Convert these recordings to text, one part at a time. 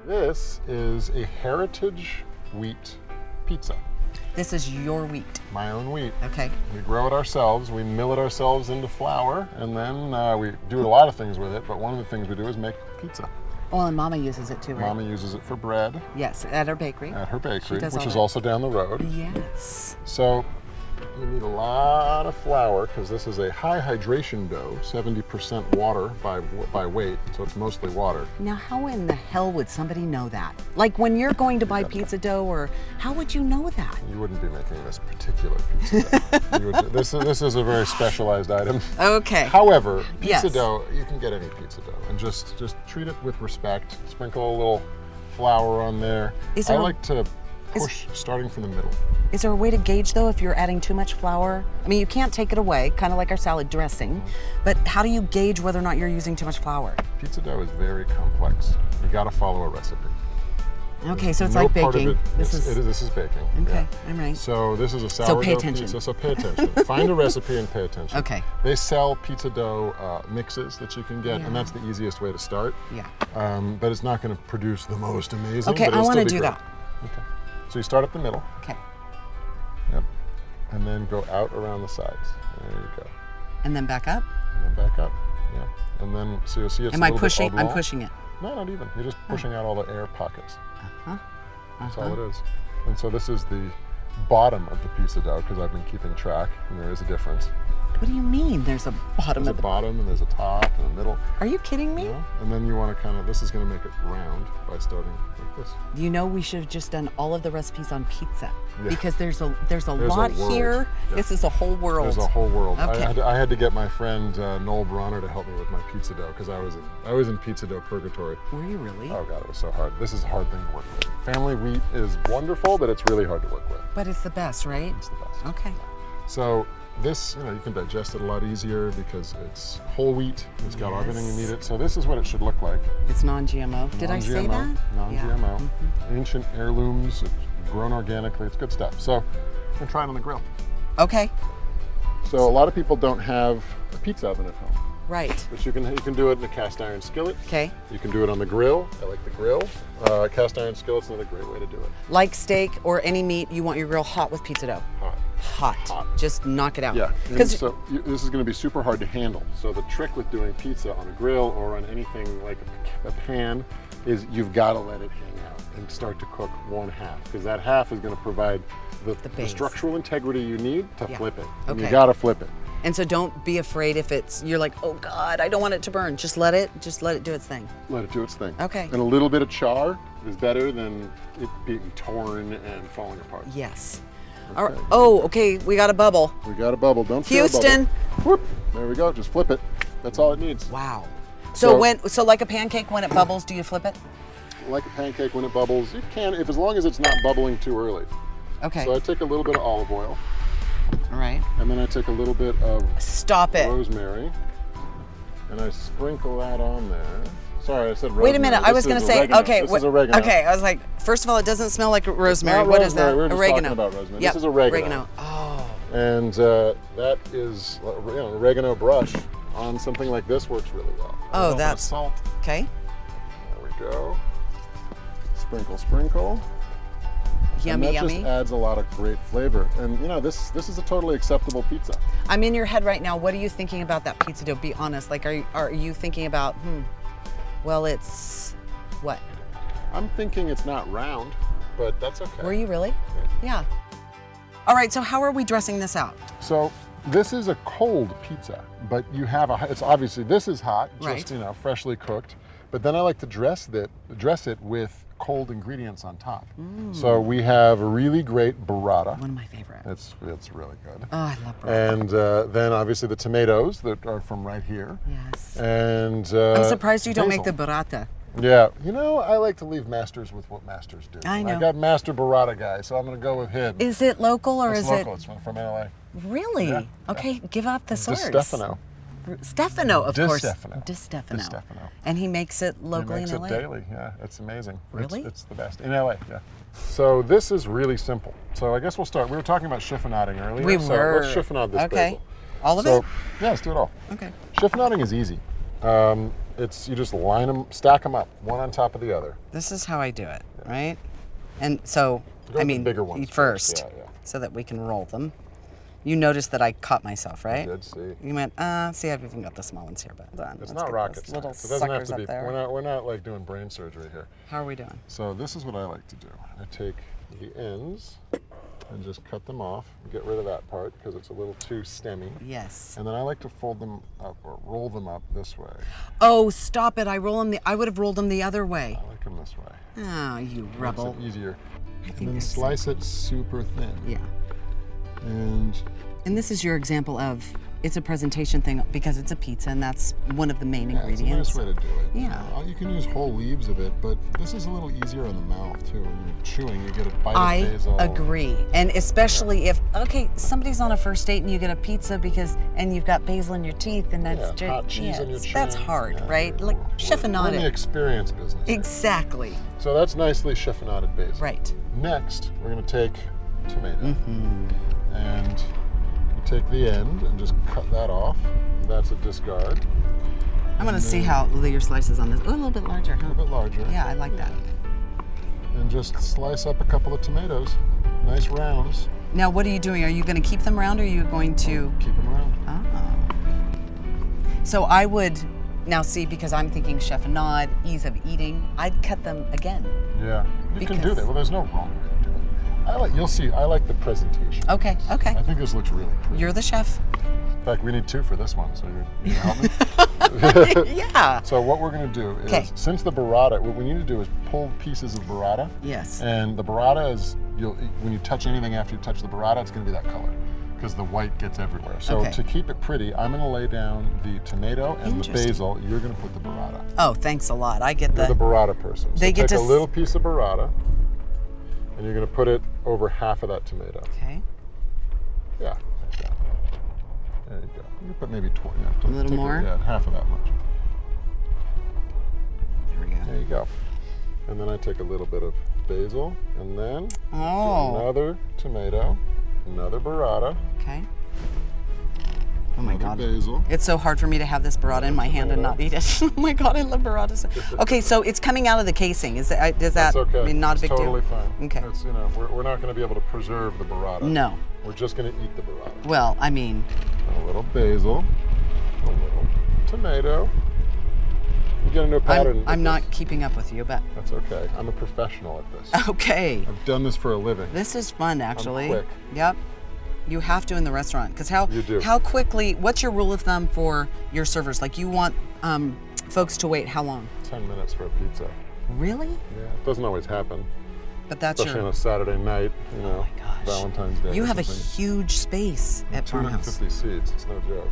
This is a heritage wheat pizza. This is your wheat. My own wheat. Okay. We grow it ourselves, we mill it ourselves into flour, and then we do a lot of things with it, but one of the things we do is make pizza. Well, and Mama uses it too, right? Mama uses it for bread. Yes, at her bakery. At her bakery, which is also down the road. Yes. So you need a lot of flour because this is a high hydration dough, 70% water by weight, so it's mostly water. Now, how in the hell would somebody know that? Like when you're going to buy pizza dough, or how would you know that? You wouldn't be making this particular pizza dough. This is a very specialized item. Okay. However, pizza Yes. dough, you can get any pizza dough and just treat it with respect. Sprinkle a little flour on there. I like to push starting from the middle. Is there a way to gauge though if you're adding too much flour? I mean, you can't take it away, kind of like our salad dressing, but how do you gauge whether or not you're using too much flour? Pizza dough is very complex. You got to follow a recipe. Okay, so it's like baking. This is baking. Okay, yeah. I'm right. So this is a sourdough pay attention. pizza, so pay attention. Find a recipe and pay attention. Okay. They sell pizza dough mixes that you can get, and that's the easiest way to start. Yeah. But it's not going to produce the most amazing. Okay, but I want to do do great. that. Okay. So you start at the middle. Okay. Yep. And then go out around the sides. There you go. And then back up? And then back up. Yeah. And then, so you'll see it's Am a I little pushing? bit I'm oblong. pushing it. No, not even. You're just pushing out all the air pockets. Uh-huh. That's all it is. And so this is the bottom of the pizza dough because I've been keeping track, and there is a difference. What do you mean there's a bottom There's a bottom and there's a top and a middle. Are you kidding me? You know? And then you want to kind of, this is going to make it round by starting like this. You know, we should have just done all of the recipes on pizza because there's a There's lot a world. here. Yeah. This is a whole world. There's a whole world. Okay. I had to get my friend Noel Bronner to help me with my pizza dough because I was in pizza dough purgatory. Were you really? Oh God, it was so hard. This is a hard thing to work with. Family wheat is wonderful, but it's really hard to work with. But it's the best, right? It's the best. Okay. So this, you can digest it a lot easier because it's whole wheat. It's got everything you need it. So this is what it should look like. It's non-GMO. Did I say that? Non-GMO. Yeah. Ancient heirlooms, it's grown organically. It's good stuff. So I'm gonna try it on the grill. Okay. So a lot of people don't have a pizza oven at home. Right. But you can do it in a cast iron skillet. Okay. You can do it on the grill. I like the grill. Cast iron skillet's another great way to do it. Like steak or any meat, you want your grill hot with pizza dough. Hot. Just knock it out. Yeah. Because So this is going to be super hard to handle. So the trick with doing pizza on a grill or on anything like a pan is you've got to let it hang out and start to cook one half because that half is going to provide the structural integrity you need to flip it. And you got to flip it. And so don't be afraid if you're like, oh God, I don't want it to burn. Just let it do its thing. Let it do its thing. Okay. And a little bit of char is better than it being torn and falling apart. Yes. Okay. All right. Oh, okay, we got a bubble. We got a bubble. Don't stir a Houston. bubble. Whoop. There we go. Just flip it. That's all it needs. Wow. So like a pancake, when it bubbles, do you flip it? Like a pancake when it bubbles, you can, as long as it's not bubbling too early. Okay. So I take a little bit of olive oil. All right. And then I take a little bit of rosemary, and I sprinkle that on there. Sorry, I said rosemary. Wait a minute, I was going to say, oregano. okay. This is oregano. Okay, I was like, first of all, it doesn't smell like rosemary. Not What rosemary. is that? We're just oregano. talking about rosemary. Yep. This is oregano. Oh. And that is, oregano brush on something like this works really well. Oh, that's salt. Okay. There we go. Sprinkle, sprinkle. Yummy, and that yummy. just adds a lot of great flavor. And this is a totally acceptable pizza. I'm in your head right now. What are you thinking about that pizza dough? Be honest. Like, are you thinking about, well, it's what? I'm thinking it's not round, but that's okay. Were you really? Yeah. All right, so how are we dressing this out? So this is a cold pizza, but you have it's obviously, this is hot, just, freshly cooked. But then I like to dress it with cold ingredients on top. So we have a really great burrata. One of my favorites. It's really good. Oh, I love burrata. And then obviously the tomatoes that are from right here. Yes. And I'm surprised you don't basil. make the burrata. Yeah, I like to leave masters with what masters do. I know. I got Master Burrata guy, so I'm going to go with him. Is it local or It's is local. it? It's from LA. Really? Yeah. Okay, give up the source. Stefano. Stefano, of course. Di Stefano. Stefano. And he makes it locally in LA. in LA? Daily, yeah. It's amazing. Really? It's the best. In LA, yeah. So this is really simple. So I guess we'll start. We were talking about chiffonading earlier. We so were. let's chiffonade this basil. All of so, it? Yeah, let's do it all. Okay. Chiffonading is easy. you just line them, stack them up, one on top of the other. This is how I do it, right? And so, Go I with the mean, bigger ones first, Yeah. so that we can roll them. You noticed that I caught myself, right? I did see. You went, see, I've even got the small ones here, but hold on. It's Let's not get rocket those science. little It doesn't have suckers to be. up there. We're not like doing brain surgery here. How are we doing? So this is what I like to do. I take the ends and just cut them off, get rid of that part because it's a little too stemmy. Yes. And then I like to fold them up or roll them up this way. Oh, stop it! I would have rolled them the other way. I like them this way. Oh, you rebel. Makes it easier. I think And then this is- slice it super thin. Yeah. And this is your example of it's a presentation thing because it's a pizza and that's one of the main yeah, ingredients. it's a nice way to do it. Yeah. You can use whole leaves of it, but this is a little easier on the mouth too. When you're chewing, you get a bite I of basil. agree. And especially if, okay, somebody's on a first date and you get a pizza and you've got basil in your teeth and that's Yeah, hot cheese on your chin. that's hard, Yeah, right? Like we're in the chiffonade. experience business. Exactly. So that's nicely chiffonaded basil. Right. Next, we're going to take tomato. Mm-hmm. And you take the end and just cut that off. That's a discard. I'm going to see how your slices on this. Oh, a little bit larger, A huh? little bit larger. Yeah, I like that. And just slice up a couple of tomatoes. Nice rounds. Now, what are you doing? Are you going to keep them round or are you going to? Keep them round. So I would, now see, because I'm thinking chiffonade, ease of eating, I'd cut them again. Yeah, you can do Because- that. Well, there's no wrong way to do it. You'll see, I like the presentation. Okay, okay. I think this looks really pretty. You're the chef. In fact, we need two for this one, so you can help me? Yeah. So what we're going to do is, 'Kay. since the burrata, what we need to do is pull pieces of burrata. Yes. And the burrata is, when you touch anything after you touch the burrata, it's going to be that color because the white gets everywhere. So Okay. to keep it pretty, I'm going to lay down the tomato and the Interesting. basil. You're going to put the burrata. Oh, thanks a lot. I get You're the the. burrata person. So They get take to a little piece of burrata and you're going to put it over half of that tomato. Okay. Yeah, like that. There you go. You can put maybe 20. Yeah, A little more? Yeah, half of that much. There we go. There you go. And then I take a little bit of basil, and then Oh. another tomato, another burrata, Okay. Oh my another God. basil. It's so hard for me to have this burrata in my hand and not eat it. Oh my God, I love burrata. Okay, so it's coming out of the casing. Does that? That's okay. I mean, not a It's big totally deal. fine. Okay. It's, we're not going to be able to preserve the burrata. No. We're just going to eat the burrata. Well, I mean, A little basil, a little tomato. You get into a pattern. I'm with not this. keeping up with you, but That's okay. I'm a professional at this. okay. I've done this for a living. This is fun, actually. quick. Yep. You have to in the restaurant because You do. how quickly? What's your rule of thumb for your servers? Like you want folks to wait how long? 10 minutes for a pizza. Really? Yeah, it doesn't always happen, But that's especially on your. a Saturday night. Oh my gosh. Valentine's Day. You or have a something. huge space at Farmhouse. 250 seats. It's no joke.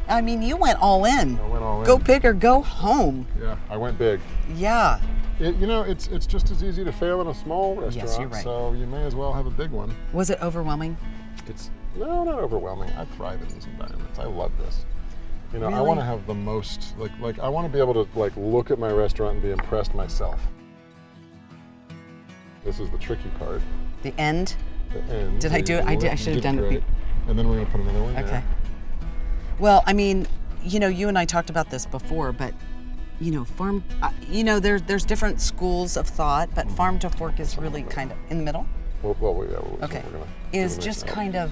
I mean, you went all in. I went all Go in. big or go home. Yeah, I went big. Yeah. It's just as easy to fail in a small restaurant. Yes, you're right. So you may as well have a big one. Was it overwhelming? It's not overwhelming. I thrive in these environments. I love this. I Really? want to have the most like I want to be able to look at my restaurant and be impressed myself. This is the tricky part. The end? The end. Did I do it? I should have done it. great. And then we're gonna put another one Okay. there. Well, I mean, you and I talked about this before, but farm. There's different schools of thought, but farm to fork is really kind of in the middle. Yeah. Okay. We're gonna do Is the just next kind of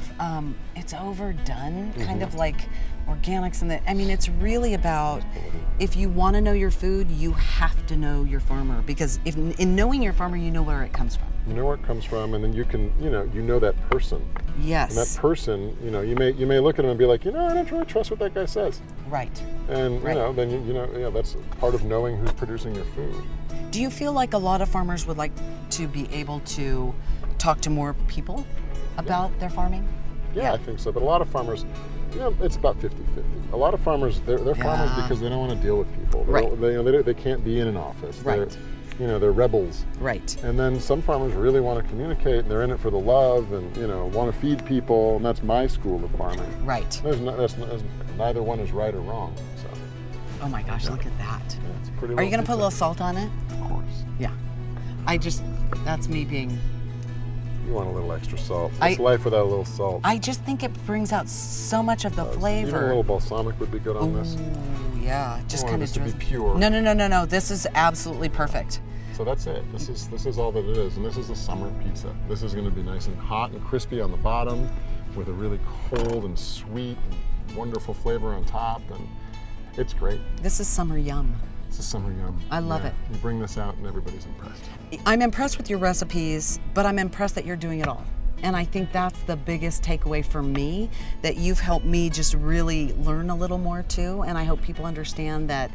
it's overdone, kind Mm-hmm. of like organics, and I mean, it's really about if you want to know your food, you have to know your farmer because if in knowing your farmer, you know where it comes from. You know where it comes from, and then you can, you know that person. Yes. And that person, you may look at him and be like, I don't really trust what that guy says. Right. And Right. then that's part of knowing who's producing your food. Do you feel like a lot of farmers would like to be able to talk to more people about their farming? Yeah, I think so. But a lot of farmers, it's about 50-50. A lot of farmers, they're farmers Yeah. because they don't want to deal with people. Right. They can't be in an office. Right. They're rebels. Right. And then some farmers really want to communicate, and they're in it for the love, and want to feed people. And that's my school of farming. Right. Neither one is right or wrong. So Oh my gosh, look at that. yeah, it's a pretty. Are you going to put a little pizza. salt on it? Of course. Yeah. That's me being. You want a little extra salt. I- It's life without a little salt. I just think it brings out so much of the Even a flavor. little balsamic would be good on this. Ooh, yeah. Just I kind want of this to be pure. No. This is absolutely perfect. So that's it. This is all that it is, and this is a summer pizza. This is going to be nice and hot and crispy on the bottom, with a really cold and sweet and wonderful flavor on top, and it's great. This is summer yum. It's a summer yum. I love it. You bring this out and everybody's impressed. I'm impressed with your recipes, but I'm impressed that you're doing it all. And I think that's the biggest takeaway for me, that you've helped me just really learn a little more too. And I hope people understand that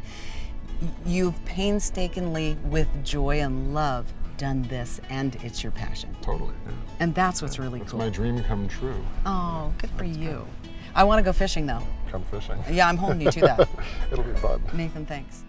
you've painstakingly, with joy and love, done this, and it's your passion. Totally, yeah. And that's what's really It's cool. my dream come true. Oh, good for you. I want to go fishing though. Come fishing. Yeah, I'm holding you to that. It'll be fun. Nathan, thanks.